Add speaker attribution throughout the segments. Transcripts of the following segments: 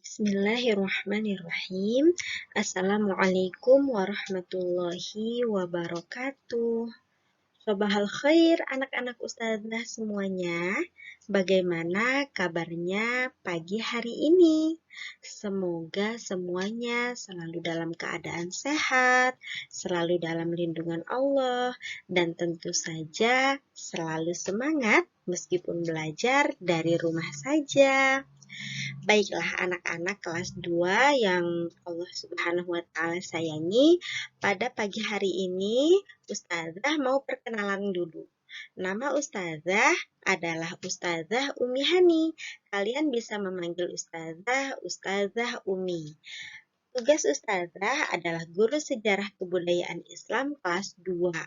Speaker 1: Bismillahirrahmanirrahim. Assalamualaikum warahmatullahi wabarakatuh. Sobahal khair anak-anak ustazah semuanya. Bagaimana kabarnya pagi hari ini? Semoga semuanya selalu dalam keadaan sehat, selalu dalam lindungan Allah, dan tentu saja selalu semangat meskipun belajar dari rumah saja. Baiklah anak-anak kelas 2 yang Allah Subhanahu wa Ta'ala sayangi, pada pagi hari ini Ustazah mau perkenalan dulu. Nama Ustazah adalah Ustazah Umi Hani. Kalian bisa memanggil Ustazah Umi. Tugas Ustazah adalah guru sejarah kebudayaan Islam kelas 2.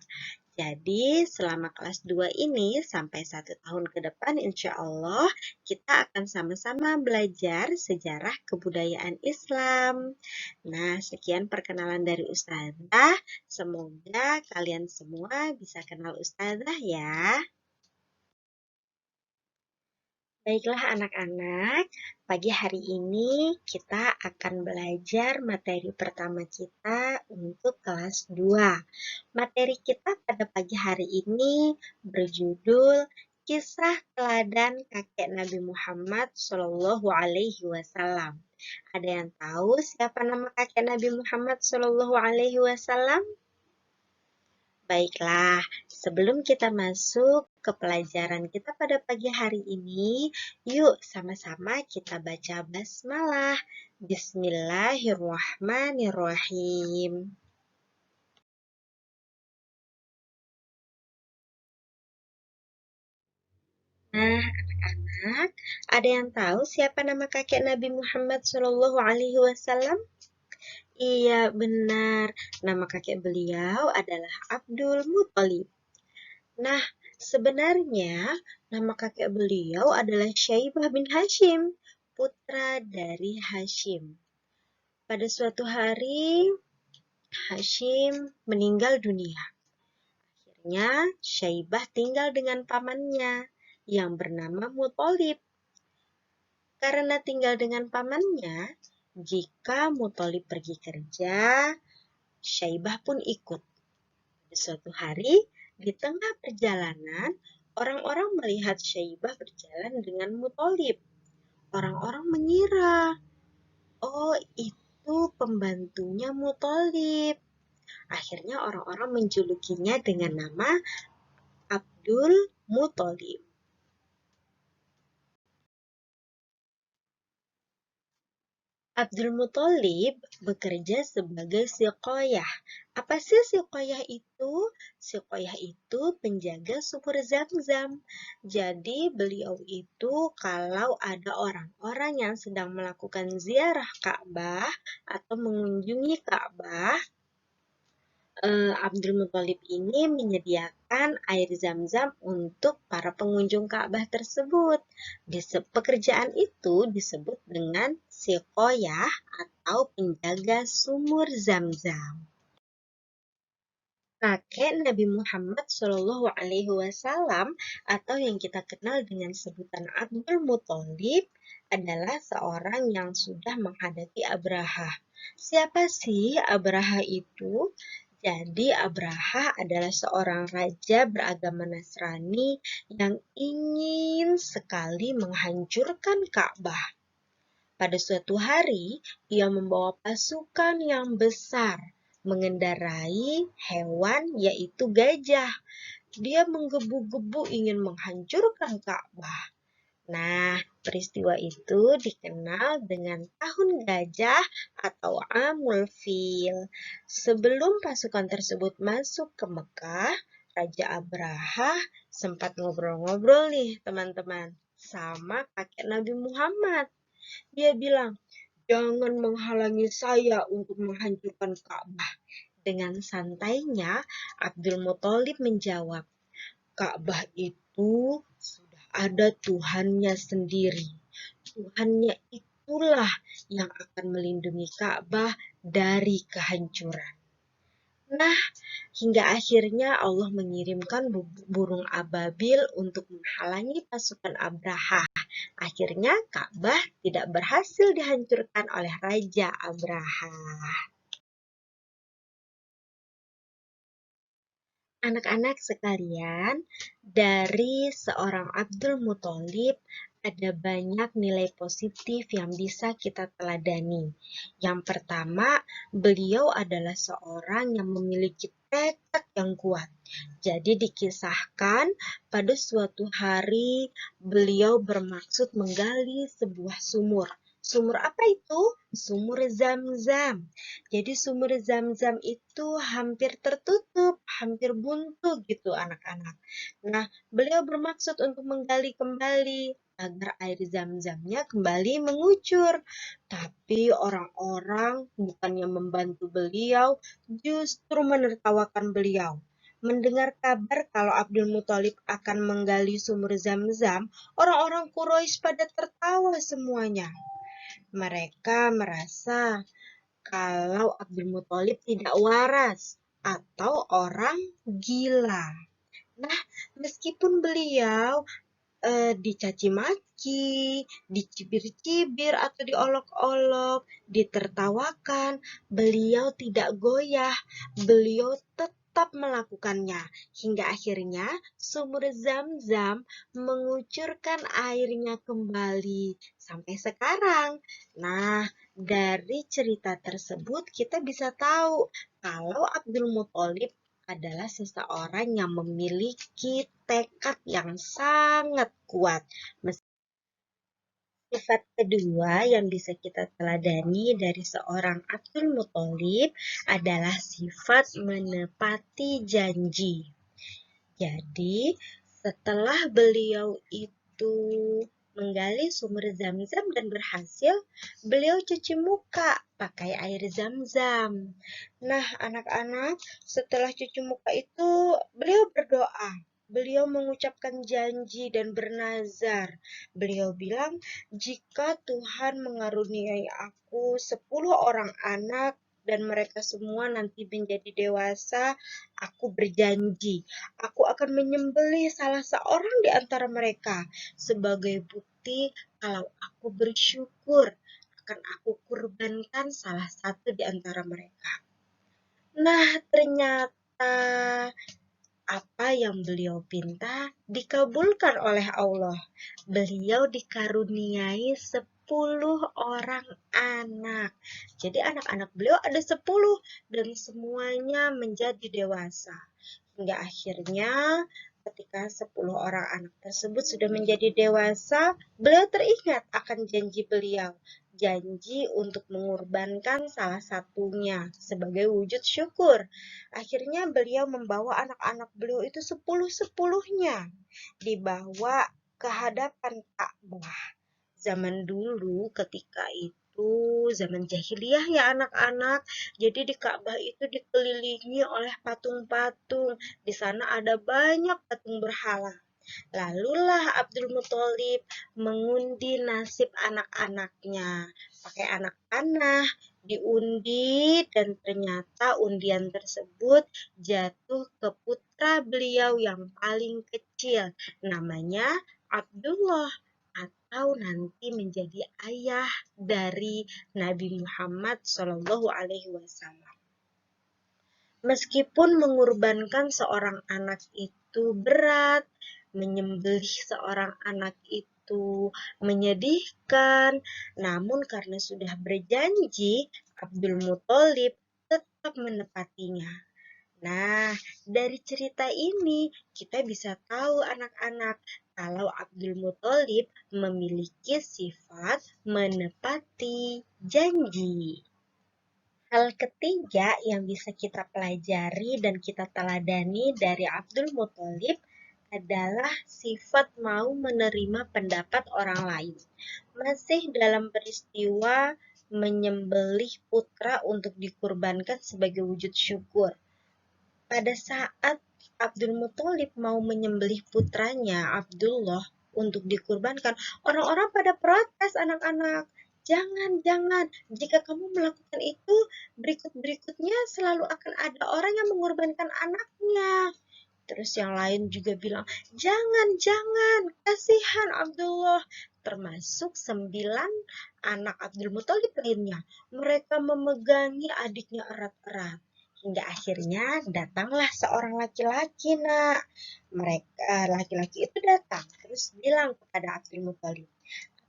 Speaker 1: Jadi selama kelas 2 ini sampai 1 tahun ke depan insya Allah kita akan sama-sama belajar sejarah kebudayaan Islam. Nah, sekian perkenalan dari Ustazah. Semoga kalian semua bisa kenal Ustazah ya. Baiklah anak-anak, pagi hari ini kita akan belajar materi pertama kita untuk kelas 2. Materi kita pada pagi hari ini berjudul Kisah Teladan Kakek Nabi Muhammad Shallallahu Alaihi Wasallam. Ada yang tahu siapa nama kakek Nabi Muhammad Shallallahu Alaihi Wasallam? Baiklah, sebelum kita masuk ke pelajaran kita pada pagi hari ini, yuk sama-sama kita baca basmalah. Bismillahirrahmanirrahim. Nah, anak-anak, ada yang tahu siapa nama kakek Nabi Muhammad Shallallahu Alaihi Wasallam? Iya, benar. Nama kakek beliau adalah Abdul Muthalib. Nah, sebenarnya nama kakek beliau adalah Syaibah bin Hashim, putra dari Hashim. Pada suatu hari, Hashim meninggal dunia. Akhirnya, Syaibah tinggal dengan pamannya yang bernama Muthalib. Karena tinggal dengan pamannya, jika Muthalib pergi kerja, Syaibah pun ikut. Suatu hari, di tengah perjalanan, orang-orang melihat Syaibah berjalan dengan Muthalib. Orang-orang mengira, oh itu pembantunya Muthalib. Akhirnya orang-orang menjulukinya dengan nama Abdul Muthalib. Abdul Muthalib bekerja sebagai siqayah. Apa sih siqayah itu? Siqayah itu penjaga sumur Zam-Zam. Jadi beliau itu kalau ada orang-orang yang sedang melakukan ziarah Ka'bah atau mengunjungi Ka'bah, Abdul Muthalib ini menyediakan air Zam-Zam untuk para pengunjung Ka'bah tersebut. Pekerjaan itu disebut dengan siqayah atau penjaga sumur Zam-Zam. Kakek Nabi Muhammad Shallallahu Alaihi Wasallam atau yang kita kenal dengan sebutan Abdul Muthalib adalah seorang yang sudah menghadapi Abraha. Siapa sih Abraha itu? Jadi Abraha adalah seorang raja beragama Nasrani yang ingin sekali menghancurkan Ka'bah. Pada suatu hari, ia membawa pasukan yang besar, mengendarai hewan yaitu gajah. Dia menggebu-gebu ingin menghancurkan Ka'bah. Nah, peristiwa itu dikenal dengan Tahun Gajah atau Amul Fil. Sebelum pasukan tersebut masuk ke Mekah, Raja Abraha sempat ngobrol-ngobrol nih teman-teman sama kakek Nabi Muhammad. Dia bilang, jangan menghalangi saya untuk menghancurkan Ka'bah. Dengan santainya, Abdul Muthalib menjawab, Ka'bah itu sudah ada Tuhannya sendiri. Tuhannya itulah yang akan melindungi Ka'bah dari kehancuran. Nah, hingga akhirnya Allah mengirimkan burung ababil untuk menghalangi pasukan Abraha. Akhirnya Ka'bah tidak berhasil dihancurkan oleh Raja Abraha. Anak-anak sekalian, dari seorang Abdul Muthalib ada banyak nilai positif yang bisa kita teladani. Yang pertama, beliau adalah seorang yang memiliki tekad yang kuat. Jadi dikisahkan pada suatu hari beliau bermaksud menggali sebuah sumur. Sumur apa itu? Sumur Zam-Zam. Jadi sumur Zam-Zam itu hampir tertutup, hampir buntu gitu anak-anak. Nah, beliau bermaksud untuk menggali kembali agar air Zam-Zamnya kembali mengucur. Tapi orang-orang bukannya membantu beliau, justru menertawakan beliau. Mendengar kabar kalau Abdul Muthalib akan menggali sumur Zam-Zam, orang-orang Quraisy pada tertawa semuanya. Mereka merasa kalau Abdul Muthalib tidak waras atau orang gila. Nah, meskipun beliau dicaci maki, dicibir-cibir atau diolok-olok, ditertawakan, beliau tidak goyah, beliau tetap melakukannya hingga akhirnya sumur Zam-Zam mengucurkan airnya kembali sampai sekarang. Nah, dari cerita tersebut kita bisa tahu kalau Abdul Muthalib adalah seseorang yang memiliki tekad yang sangat kuat. Sifat kedua yang bisa kita teladani dari seorang Abdul Muthalib adalah sifat menepati janji. Jadi, setelah beliau itu menggali sumur Zam-Zam dan berhasil, beliau cuci muka pakai air Zam-Zam. Nah, anak-anak, setelah cuci muka itu, beliau berdoa. Beliau mengucapkan janji dan bernazar. Beliau bilang, jika Tuhan mengaruniai aku 10 orang anak dan mereka semua nanti menjadi dewasa, aku berjanji, aku akan menyembelih salah seorang di antara mereka sebagai bukti kalau aku bersyukur akan aku kurbankan salah satu di antara mereka. Nah, ternyata apa yang beliau pinta dikabulkan oleh Allah. Beliau dikaruniai 10 orang anak. Jadi anak-anak beliau ada 10 dan semuanya menjadi dewasa. Hingga akhirnya ketika 10 orang anak tersebut sudah menjadi dewasa, beliau teringat akan janji beliau. Janji untuk mengorbankan salah satunya sebagai wujud syukur. Akhirnya beliau membawa anak-anak beliau itu 10-10-nya dibawa ke hadapan Ka'bah. Zaman dulu ketika itu zaman jahiliyah ya anak-anak. Jadi di Ka'bah itu dikelilingi oleh patung-patung. Di sana ada banyak patung berhala. Lalulah Abdul Muthalib mengundi nasib anak-anaknya. Pakai anak panah, diundi dan ternyata undian tersebut jatuh ke putra beliau yang paling kecil. Namanya Abdullah atau nanti menjadi ayah dari Nabi Muhammad SAW. Meskipun mengorbankan seorang anak itu berat, menyembelih seorang anak itu menyedihkan, namun karena sudah berjanji, Abdul Muthalib tetap menepatinya. Nah, dari cerita ini kita bisa tahu anak-anak kalau Abdul Muthalib memiliki sifat menepati janji. Hal ketiga yang bisa kita pelajari dan kita teladani dari Abdul Muthalib adalah sifat mau menerima pendapat orang lain. Masih dalam peristiwa menyembelih putra untuk dikurbankan sebagai wujud syukur. Pada saat Abdul Muthalib mau menyembelih putranya Abdullah untuk dikurbankan, orang-orang pada protes anak-anak. Jangan, jika kamu melakukan itu, berikut-berikutnya selalu akan ada orang yang mengorbankan anaknya. Terus yang lain juga bilang, jangan, kasihan Abdullah. Termasuk 9 anak Abdul Muthalib lainnya. Mereka memegangi adiknya erat-erat. Hingga akhirnya datanglah seorang laki-laki, nak. Mereka laki-laki itu datang terus bilang kepada Abdul Muthalib,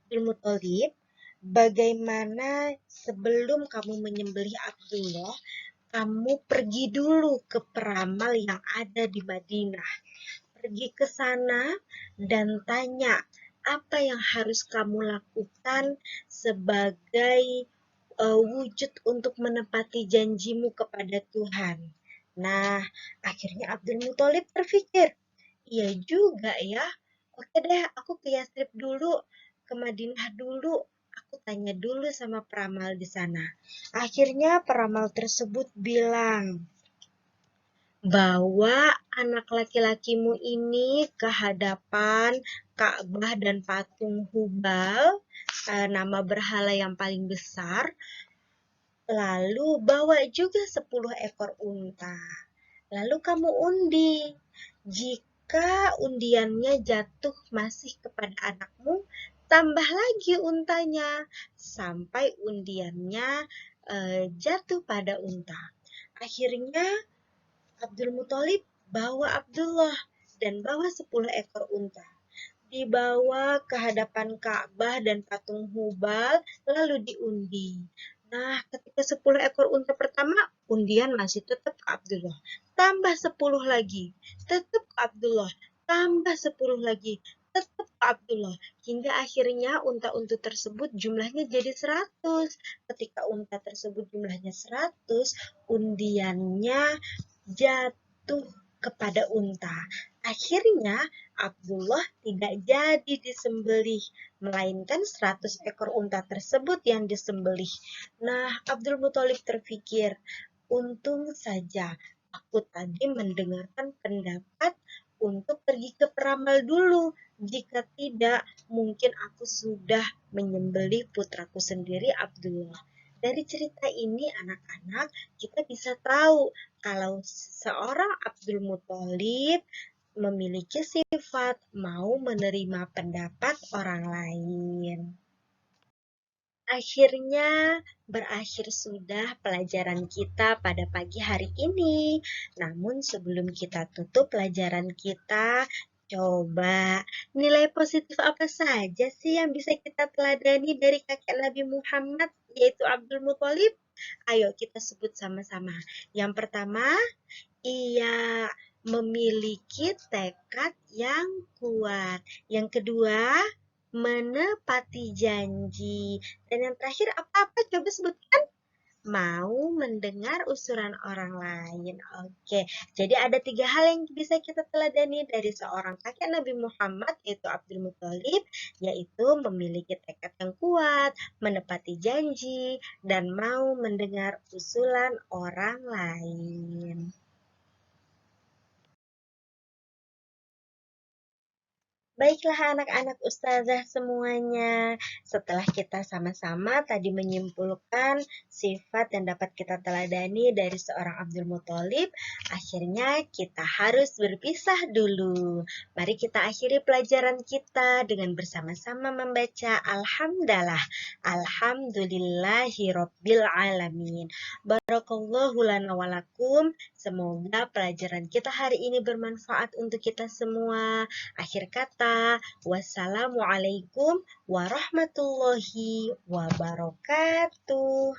Speaker 1: Abdul Muthalib, bagaimana sebelum kamu menyembelih Abdullah, kamu pergi dulu ke peramal yang ada di Madinah. Pergi ke sana dan tanya apa yang harus kamu lakukan sebagai wujud untuk menepati janjimu kepada Tuhan. Nah, akhirnya Abdul Muthalib terfikir, iya juga ya. Oke deh, aku ke Yastrib dulu, ke Madinah dulu. Aku tanya dulu sama peramal di sana. Akhirnya peramal tersebut bilang, bawa anak laki-lakimu ini ke hadapan Ka'bah dan patung Hubal, nama berhala yang paling besar. Lalu bawa juga 10 ekor unta. Lalu kamu undi. Jika undiannya jatuh masih kepada anakmu, tambah lagi untanya sampai undiannya jatuh pada unta. Akhirnya Abdul Muthalib bawa Abdullah dan bawa 10 ekor unta. Dibawa ke hadapan Ka'bah dan patung Hubal, lalu diundi. Nah, ketika 10 ekor unta pertama, undian masih tetap ke Abdullah. Tambah 10 lagi, tetap ke Abdullah. Tambah 10 lagi, tetap ke Abdullah. Hingga akhirnya unta-unta tersebut jumlahnya jadi 100. Ketika unta tersebut jumlahnya 100, undiannya jatuh kepada unta. Akhirnya Abdullah tidak jadi disembelih, melainkan 100 ekor unta tersebut yang disembelih. Nah, Abdul Muthalib terpikir, untung saja aku tadi mendengarkan pendapat untuk pergi ke peramal dulu. Jika tidak, mungkin aku sudah menyembelih putraku sendiri Abdullah. Dari cerita ini anak-anak kita bisa tahu kalau seorang Abdul Muthalib memiliki sifat mau menerima pendapat orang lain. Akhirnya berakhir sudah pelajaran kita pada pagi hari ini. Namun sebelum kita tutup pelajaran kita, coba nilai positif apa saja sih yang bisa kita teladani dari kakek Nabi Muhammad, yaitu Abdul Muthalib? Ayo kita sebut sama-sama. Yang pertama, ia memiliki tekad yang kuat. Yang kedua, menepati janji. Dan yang terakhir apa-apa? Coba sebutkan. Mau mendengar usulan orang lain. Oke, jadi ada 3 hal yang bisa kita teladani dari seorang kakek Nabi Muhammad, yaitu Abdul Muthalib, yaitu memiliki tekad yang kuat, menepati janji, dan mau mendengar usulan orang lain. Baiklah anak-anak ustazah semuanya, setelah kita sama-sama tadi menyimpulkan sifat yang dapat kita teladani dari seorang Abdul Muthalib, akhirnya kita harus berpisah dulu. Mari kita akhiri pelajaran kita dengan bersama-sama membaca Alhamdulillah. Alhamdulillahirabbil alamin. Barakallahu lana walakum. Semoga pelajaran kita hari ini bermanfaat untuk kita semua. Akhir kata, wassalamualaikum warahmatullahi wabarakatuh.